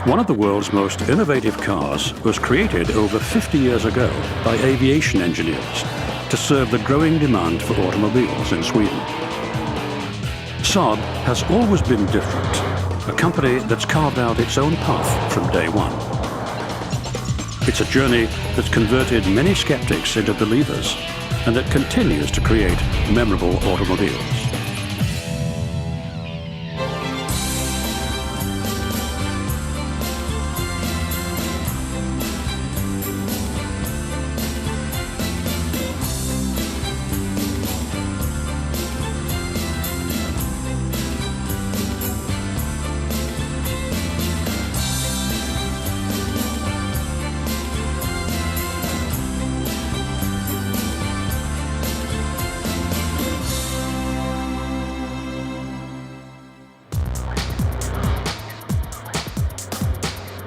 One of the world's most innovative cars was created over 50 years ago by aviation engineers to serve the growing demand for automobiles in Sweden. Saab has always been different, a company that's carved out its own path from day one. It's a journey that's converted many skeptics into believers and that continues to create memorable automobiles.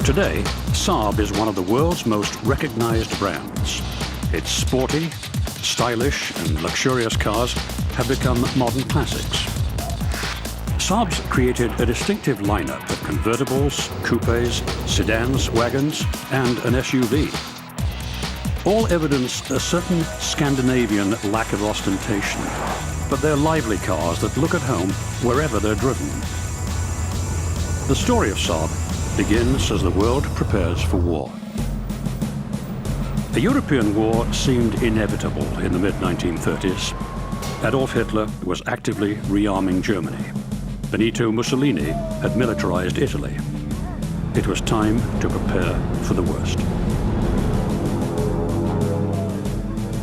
Today, Saab is one of the world's most recognized brands. Its sporty, stylish and luxurious cars have become modern classics. Saab's created a distinctive lineup of convertibles, coupes, sedans, wagons and an SUV. All evidence a certain Scandinavian lack of ostentation, but they're lively cars that look at home wherever they're driven. The story of Saab begins as the world prepares for war. A European war seemed inevitable in the mid-1930s. Adolf Hitler was actively rearming Germany. Benito Mussolini had militarized Italy. It was time to prepare for the worst.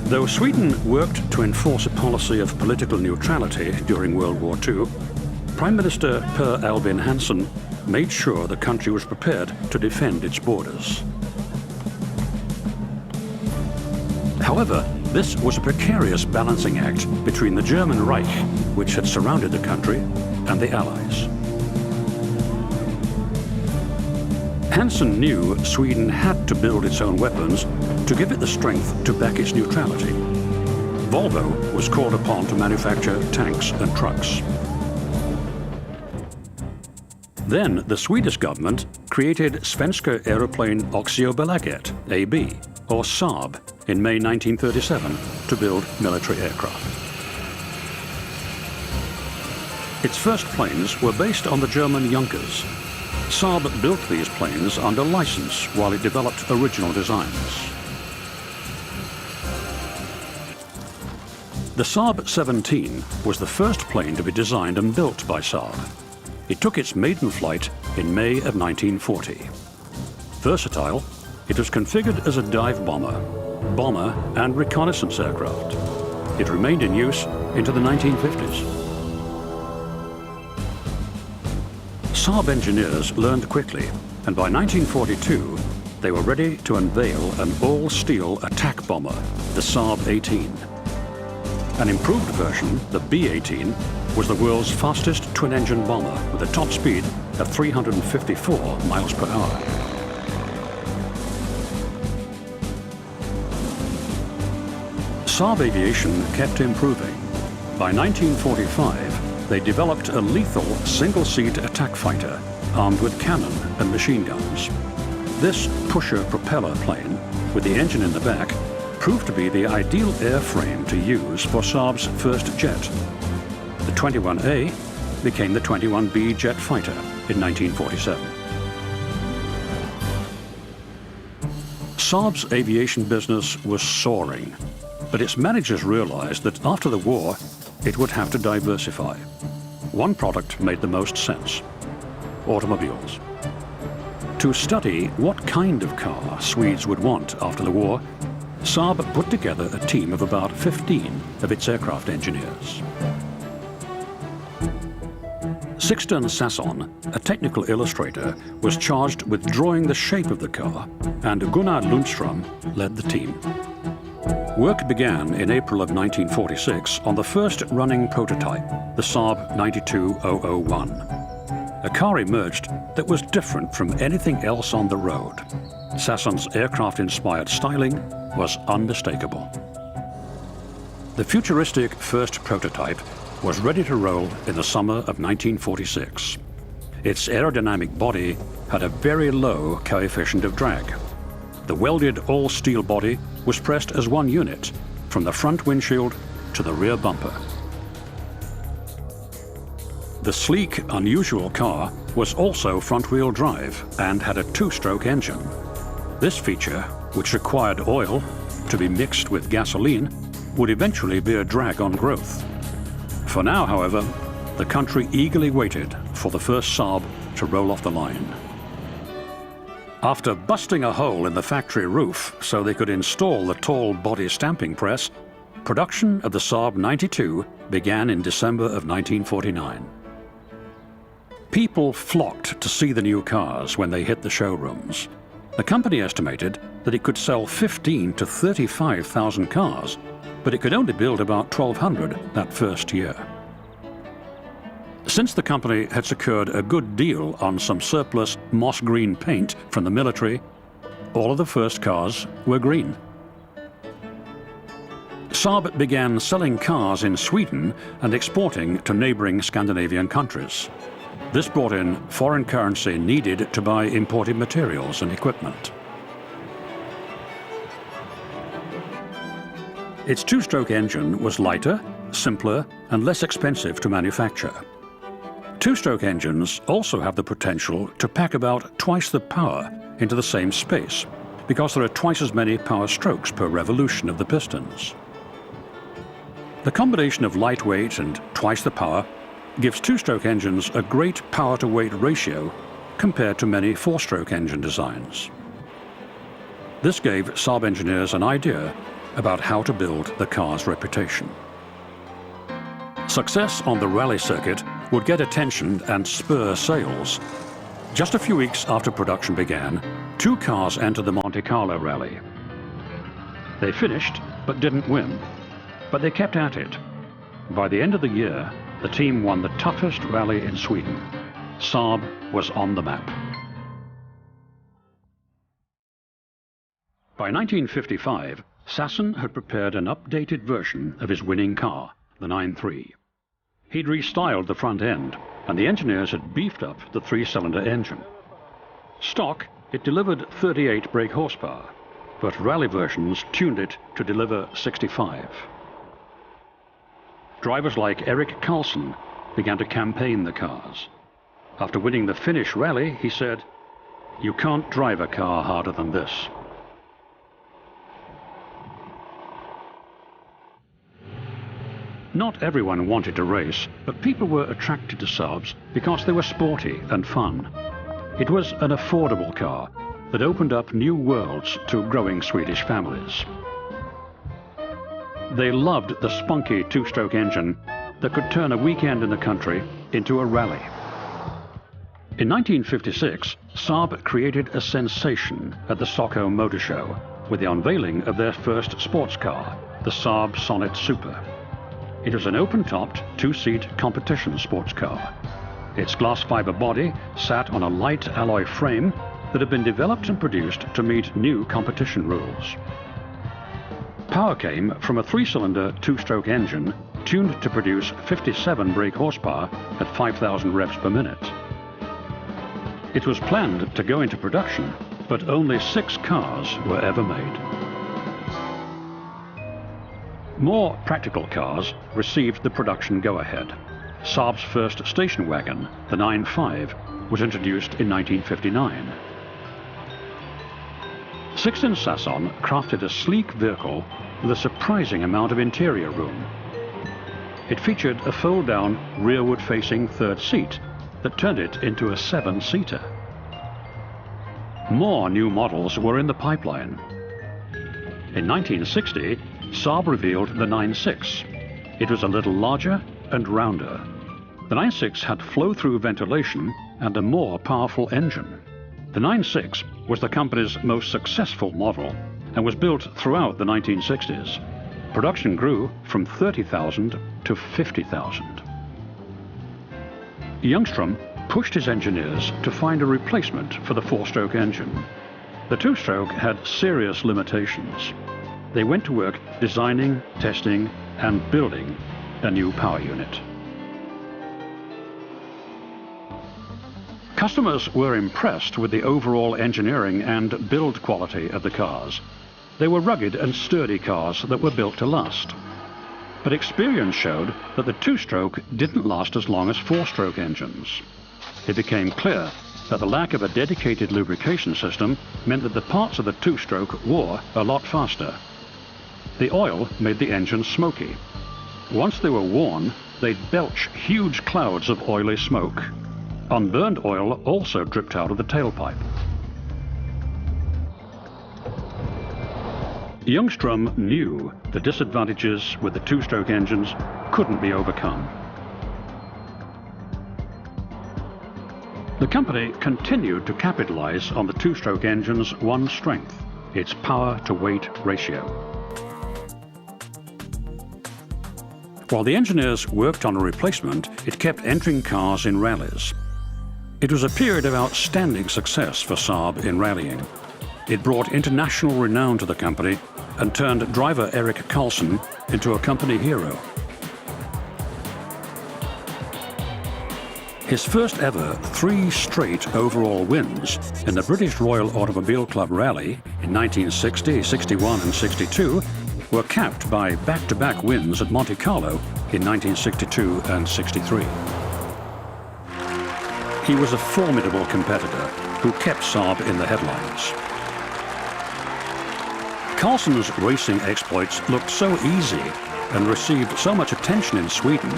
Though Sweden worked to enforce a policy of political neutrality during World War II, Prime Minister Per Albin Hansson made sure the country was prepared to defend its borders. However, this was a precarious balancing act between the German Reich, which had surrounded the country, and the Allies. Hansson knew Sweden had to build its own weapons to give it the strength to back its neutrality. Volvo was called upon to manufacture tanks and trucks. Then the Swedish government created Svenska Aeroplane Aktiebolaget, AB, or Saab, in May 1937 to build military aircraft. Its first planes were based on the German Junkers. Saab built these planes under license while it developed original designs. The Saab 17 was the first plane to be designed and built by Saab. It took its maiden flight in May of 1940. Versatile, it was configured as a dive bomber, and reconnaissance aircraft. It remained in use into the 1950s. Saab engineers learned quickly, and by 1942, they were ready to unveil an all-steel attack bomber, the Saab 18. An improved version, the B-18, was the world's fastest twin-engine bomber with a top speed of 354 miles per hour. Saab aviation kept improving. By 1945, they developed a lethal single-seat attack fighter armed with cannon and machine guns. This pusher-propeller plane, with the engine in the back, proved to be the ideal airframe to use for Saab's first jet. The 21A became the 21B jet fighter in 1947. Saab's aviation business was soaring, but its managers realized that after the war, it would have to diversify. One product made the most sense: automobiles. To study what kind of car Swedes would want after the war, Saab put together a team of about 15 of its aircraft engineers. Sixten Sasson, a technical illustrator, was charged with drawing the shape of the car, and Gunnar Lundström led the team. Work began in April of 1946 on the first running prototype, the Saab 92001. A car emerged that was different from anything else on the road. Sasson's aircraft-inspired styling was unmistakable. The futuristic first prototype was ready to roll in the summer of 1946. Its aerodynamic body had a very low coefficient of drag. The welded all-steel body was pressed as one unit, from the front windshield to the rear bumper. The sleek, unusual car was also front-wheel drive and had a two-stroke engine. This feature, which required oil to be mixed with gasoline, would eventually be a drag on growth. For now, however, the country eagerly waited for the first Saab to roll off the line. After busting a hole in the factory roof so they could install the tall body stamping press, production of the Saab 92 began in December of 1949. People flocked to see the new cars when they hit the showrooms. The company estimated that it could sell 15,000 to 35,000 cars, but it could only build about 1,200 that first year. Since the company had secured a good deal on some surplus moss green paint from the military, all of the first cars were green. Saab began selling cars in Sweden and exporting to neighboring Scandinavian countries. This brought in foreign currency needed to buy imported materials and equipment. Its two-stroke engine was lighter, simpler, and less expensive to manufacture. Two-stroke engines also have the potential to pack about twice the power into the same space, because there are twice as many power strokes per revolution of the pistons. The combination of lightweight and twice the power gives two-stroke engines a great power-to-weight ratio compared to many four-stroke engine designs. This gave Saab engineers an idea about how to build the car's reputation. Success on the rally circuit would get attention and spur sales. Just a few weeks after production began, two cars entered the Monte Carlo rally. They finished, but didn't win. But they kept at it. By the end of the year, the team won the toughest rally in Sweden. Saab was on the map. By 1955, Sassen had prepared an updated version of his winning car, the 9.3. He'd restyled the front end, and the engineers had beefed up the three-cylinder engine. Stock, it delivered 38 brake horsepower, but rally versions tuned it to deliver 65. Drivers like Erik Karlsson began to campaign the cars. After winning the Finnish rally, he said, "You can't drive a car harder than this." Not everyone wanted to race, but people were attracted to Saabs because they were sporty and fun. It was an affordable car that opened up new worlds to growing Swedish families. They loved the spunky two-stroke engine that could turn a weekend in the country into a rally. In 1956, Saab created a sensation at the Stockholm Motor Show with the unveiling of their first sports car, the Saab Sonnet Super. It was an open-topped, two-seat competition sports car. Its glass fiber body sat on a light alloy frame that had been developed and produced to meet new competition rules. Power came from a three-cylinder two-stroke engine tuned to produce 57 brake horsepower at 5,000 revs per minute. It was planned to go into production, but only 6 cars were ever made. More practical cars received the production go-ahead. Saab's first station wagon, the 9.5, was introduced in 1959. Sixten Sasson crafted a sleek vehicle with a surprising amount of interior room. It featured a fold-down, rearward-facing third seat that turned it into a 7-seater. More new models were in the pipeline. In 1960, Saab revealed the 9.6. It was a little larger and rounder. The 9.6 had flow-through ventilation and a more powerful engine. The 9.6 was the company's most successful model and was built throughout the 1960s. Production grew from 30,000 to 50,000. Ljungström pushed his engineers to find a replacement for the four-stroke engine. The two-stroke had serious limitations. They went to work designing, testing, and building a new power unit. Customers were impressed with the overall engineering and build quality of the cars. They were rugged and sturdy cars that were built to last. But experience showed that the two-stroke didn't last as long as four-stroke engines. It became clear that the lack of a dedicated lubrication system meant that the parts of the two-stroke wore a lot faster. The oil made the engines smoky. Once they were worn, they'd belch huge clouds of oily smoke. Unburned oil also dripped out of the tailpipe. Ljungström knew the disadvantages with the two-stroke engines couldn't be overcome. The company continued to capitalize on the two-stroke engine's one strength, its power-to-weight ratio. While the engineers worked on a replacement, it kept entering cars in rallies. It was a period of outstanding success for Saab in rallying. It brought international renown to the company and turned driver Erik Karlsson into a company hero. His first ever 3 straight overall wins in the British Royal Automobile Club Rally in 1960, 61 and 62 were capped by back-to-back wins at Monte Carlo in 1962 and 63. He was a formidable competitor who kept Saab in the headlines. Karlsson's racing exploits looked so easy and received so much attention in Sweden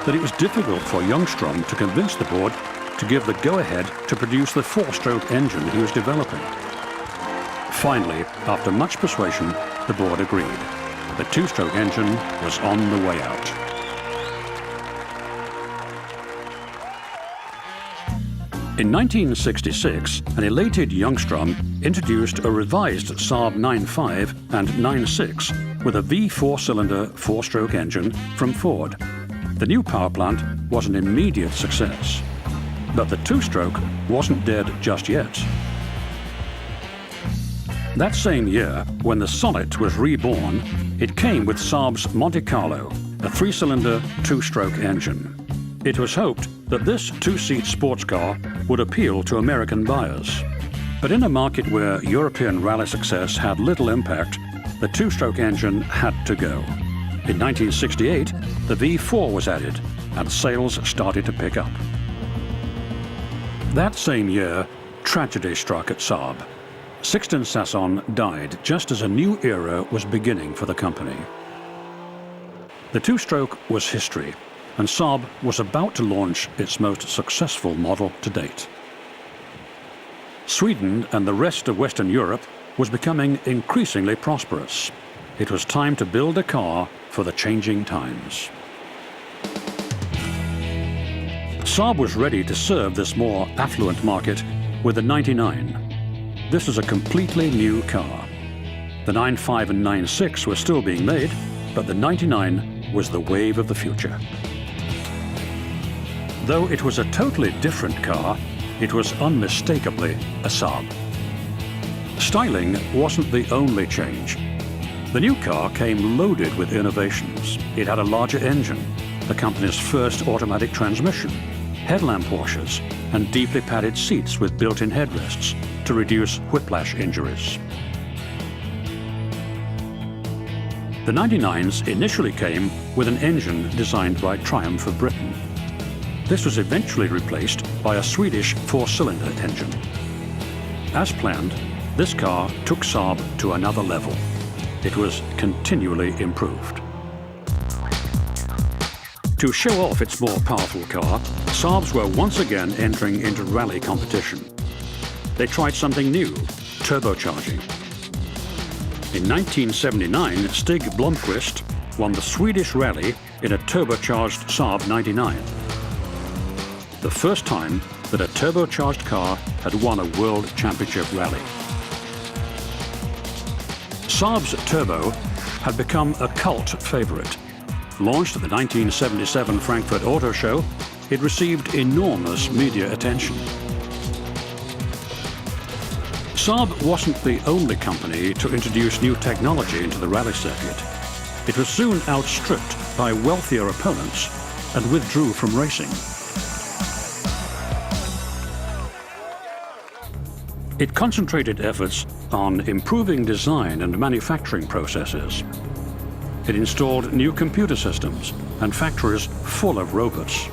that it was difficult for Ljungström to convince the board to give the go-ahead to produce the four-stroke engine he was developing. Finally, after much persuasion, the board agreed. The two-stroke engine was on the way out. In 1966, an elated Ljungström introduced a revised Saab 9.5 and 9.6 with a V4-cylinder four-stroke engine from Ford. The new power plant was an immediate success. But the two-stroke wasn't dead just yet. That same year, when the Sonnet was reborn, it came with Saab's Monte Carlo, a 3-cylinder, two-stroke engine. It was hoped that this two-seat sports car would appeal to American buyers. But in a market where European rally success had little impact, the two-stroke engine had to go. In 1968, the V4 was added, and sales started to pick up. That same year, tragedy struck at Saab. Sixten Sasson died just as a new era was beginning for the company. The two-stroke was history, and Saab was about to launch its most successful model to date. Sweden and the rest of Western Europe was becoming increasingly prosperous. It was time to build a car for the changing times. Saab was ready to serve this more affluent market with the 99. This was a completely new car. The 9.5 and 9.6 were still being made, but the 99 was the wave of the future. Though it was a totally different car, it was unmistakably a Saab. Styling wasn't the only change. The new car came loaded with innovations. It had a larger engine, the company's first automatic transmission, headlamp washers, and deeply padded seats with built-in headrests to reduce whiplash injuries. The 99s initially came with an engine designed by Triumph of Britain. This was eventually replaced by a Swedish four-cylinder engine. As planned, this car took Saab to another level. It was continually improved. To show off its more powerful car, Saabs were once again entering into rally competition. They tried something new, turbocharging. In 1979, Stig Blomqvist won the Swedish rally in a turbocharged Saab 99. The first time that a turbocharged car had won a World Championship rally. Saab's Turbo had become a cult favorite. Launched at the 1977 Frankfurt Auto Show, it received enormous media attention. Saab wasn't the only company to introduce new technology into the rally circuit. It was soon outstripped by wealthier opponents and withdrew from racing. It concentrated efforts on improving design and manufacturing processes. It installed new computer systems and factories full of robots.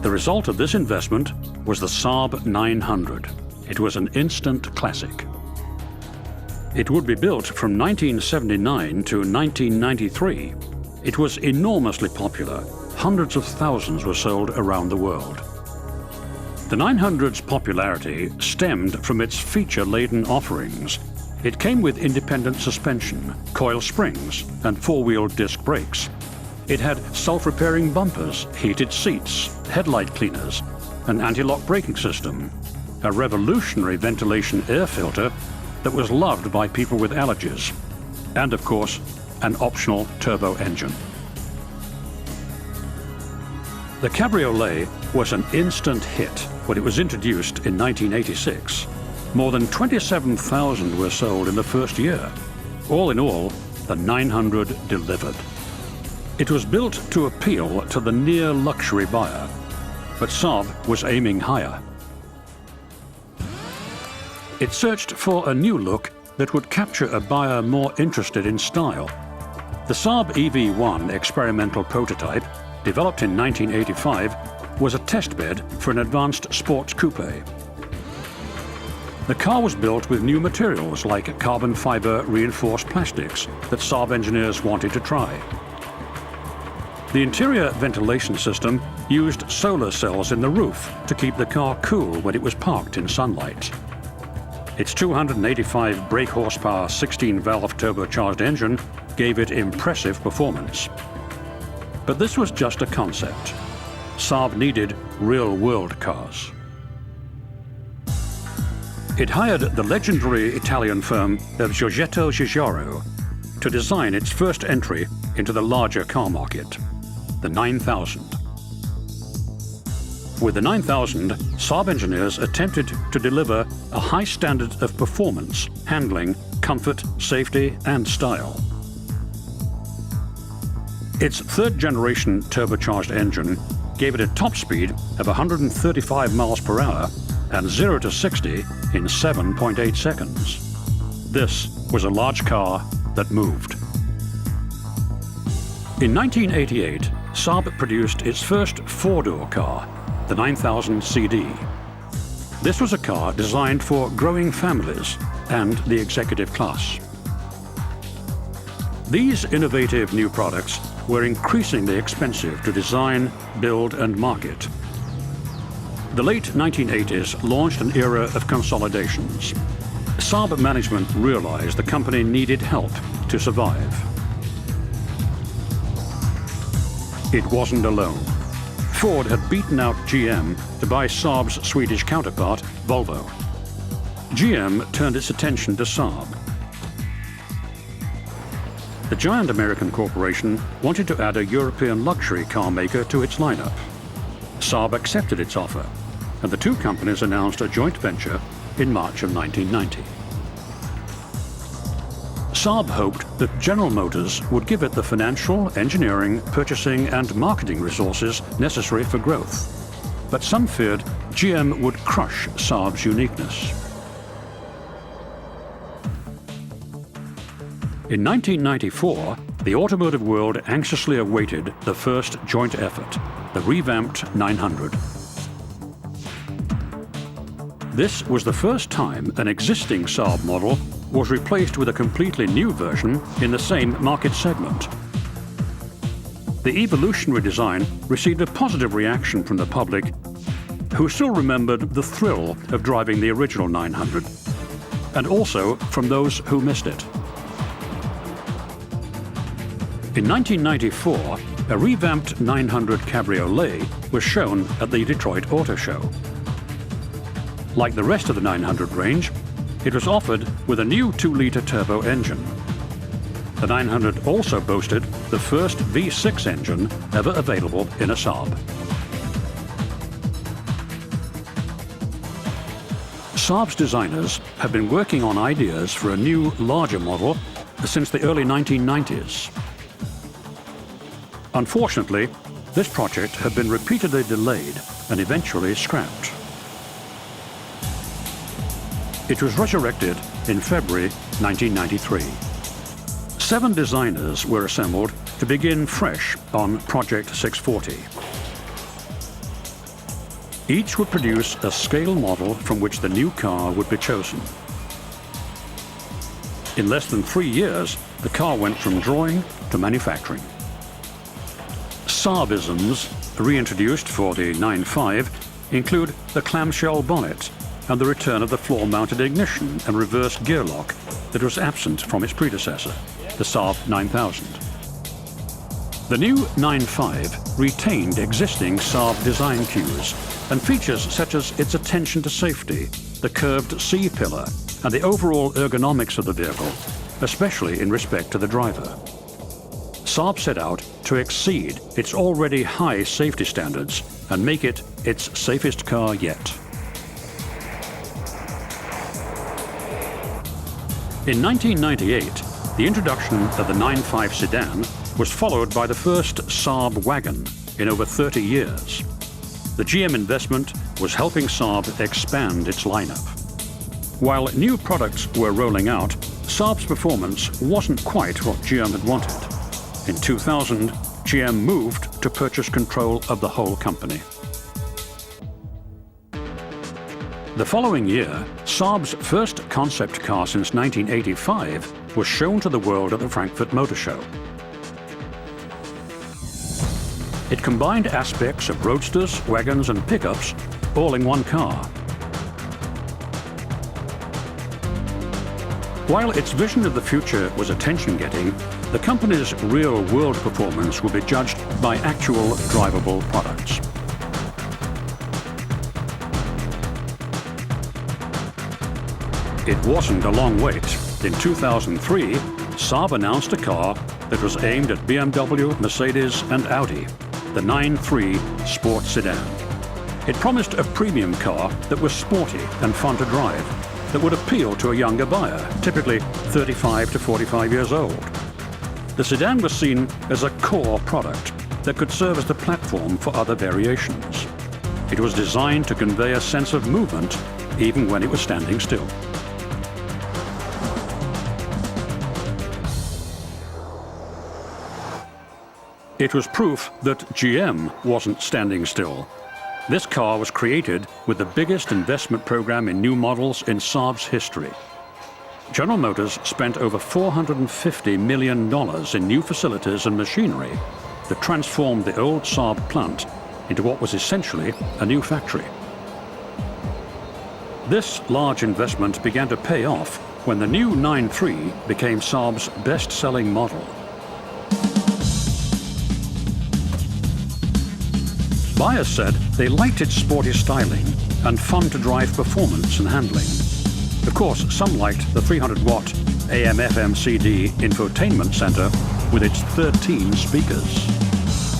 The result of this investment was the Saab 900. It was an instant classic. It would be built from 1979 to 1993. It was enormously popular. Hundreds of thousands were sold around the world. The 900's popularity stemmed from its feature-laden offerings. It came with independent suspension, coil springs, and four-wheel disc brakes. It had self-repairing bumpers, heated seats, headlight cleaners, an anti-lock braking system, a revolutionary ventilation air filter that was loved by people with allergies, and of course, an optional turbo engine. The Cabriolet was an instant hit when it was introduced in 1986. More than 27,000 were sold in the first year. All in all, the 900 delivered. It was built to appeal to the near-luxury buyer, but Saab was aiming higher. It searched for a new look that would capture a buyer more interested in style. The Saab EV1 experimental prototype, developed in 1985, was a testbed for an advanced sports coupe. The car was built with new materials like carbon fiber reinforced plastics that Saab engineers wanted to try. The interior ventilation system used solar cells in the roof to keep the car cool when it was parked in sunlight. Its 285 brake horsepower 16-valve turbocharged engine gave it impressive performance. But this was just a concept. Saab needed real-world cars. It hired the legendary Italian firm of Giorgetto Giugiaro to design its first entry into the larger car market, the 9000. With the 9000, Saab engineers attempted to deliver a high standard of performance, handling, comfort, safety, and style. Its third-generation turbocharged engine gave it a top speed of 135 miles per hour and 0 to 60 in 7.8 seconds. This was a large car that moved. In 1988, Saab produced its first four-door car, the 9000 CD. This was a car designed for growing families and the executive class. These innovative new products were increasingly expensive to design, build, and market. The late 1980s launched an era of consolidations. Saab management realized the company needed help to survive. It wasn't alone. Ford had beaten out GM to buy Saab's Swedish counterpart, Volvo. GM turned its attention to Saab. The giant American corporation wanted to add a European luxury car maker to its lineup. Saab accepted its offer, and the two companies announced a joint venture in March of 1990. Saab hoped that General Motors would give it the financial, engineering, purchasing, and marketing resources necessary for growth. But some feared GM would crush Saab's uniqueness. In 1994, the automotive world anxiously awaited the first joint effort, the revamped 900. This was the first time an existing Saab model was replaced with a completely new version in the same market segment. The evolutionary design received a positive reaction from the public, who still remembered the thrill of driving the original 900, and also from those who missed it. In 1994, a revamped 900 Cabriolet was shown at the Detroit Auto Show. Like the rest of the 900 range, it was offered with a new 2-liter turbo engine. The 900 also boasted the first V6 engine ever available in a Saab. Saab's designers have been working on ideas for a new, larger model since the early 1990s. Unfortunately, this project had been repeatedly delayed and eventually scrapped. It was resurrected in February 1993. 7 designers were assembled to begin fresh on Project 640. Each would produce a scale model from which the new car would be chosen. In less than 3 years, the car went from drawing to manufacturing. Saabisms reintroduced for the 9.5 include the clamshell bonnet and the return of the floor-mounted ignition and reverse gear lock that was absent from its predecessor, the Saab 9000. The new 9.5 retained existing Saab design cues and features such as its attention to safety, the curved C-pillar, and the overall ergonomics of the vehicle, especially in respect to the driver. Saab set out to exceed its already high safety standards and make it its safest car yet. In 1998, the introduction of the 9.5 sedan was followed by the first Saab wagon in over 30 years. The GM investment was helping Saab expand its lineup. While new products were rolling out, Saab's performance wasn't quite what GM had wanted. In 2000, GM moved to purchase control of the whole company. The following year, Saab's first concept car since 1985 was shown to the world at the Frankfurt Motor Show. It combined aspects of roadsters, wagons and pickups all in one car. While its vision of the future was attention-getting, the company's real-world performance would be judged by actual drivable products. It wasn't a long wait. In 2003, Saab announced a car that was aimed at BMW, Mercedes and Audi, the 9.3 Sport Sedan. It promised a premium car that was sporty and fun to drive, that would appeal to a younger buyer, typically 35 to 45 years old. The sedan was seen as a core product that could serve as the platform for other variations. It was designed to convey a sense of movement even when it was standing still. It was proof that GM wasn't standing still. This car was created with the biggest investment program in new models in Saab's history. General Motors spent over $450 million in new facilities and machinery that transformed the old Saab plant into what was essentially a new factory. This large investment began to pay off when the new 9.3 became Saab's best-selling model. Buyers said they liked its sporty styling and fun-to-drive performance and handling. Of course, some liked the 300-watt AM/FM CD infotainment center with its 13 speakers.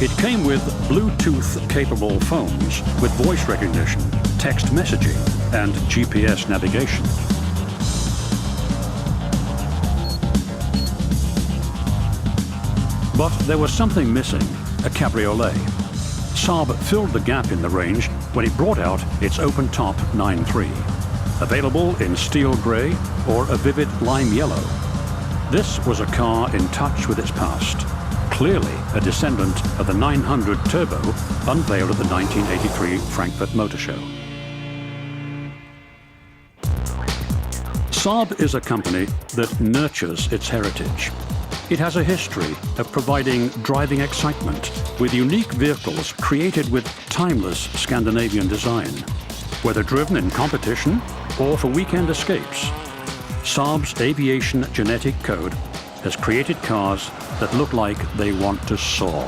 It came with Bluetooth-capable phones with voice recognition, text messaging, and GPS navigation. But there was something missing, a cabriolet. Saab filled the gap in the range when it brought out its open-top 9.3, available in steel grey or a vivid lime yellow. This was a car in touch with its past, clearly a descendant of the 900 Turbo unveiled at the 1983 Frankfurt Motor Show. Saab is a company that nurtures its heritage. It has a history of providing driving excitement with unique vehicles created with timeless Scandinavian design, whether driven in competition or for weekend escapes. Saab's aviation genetic code has created cars that look like they want to soar.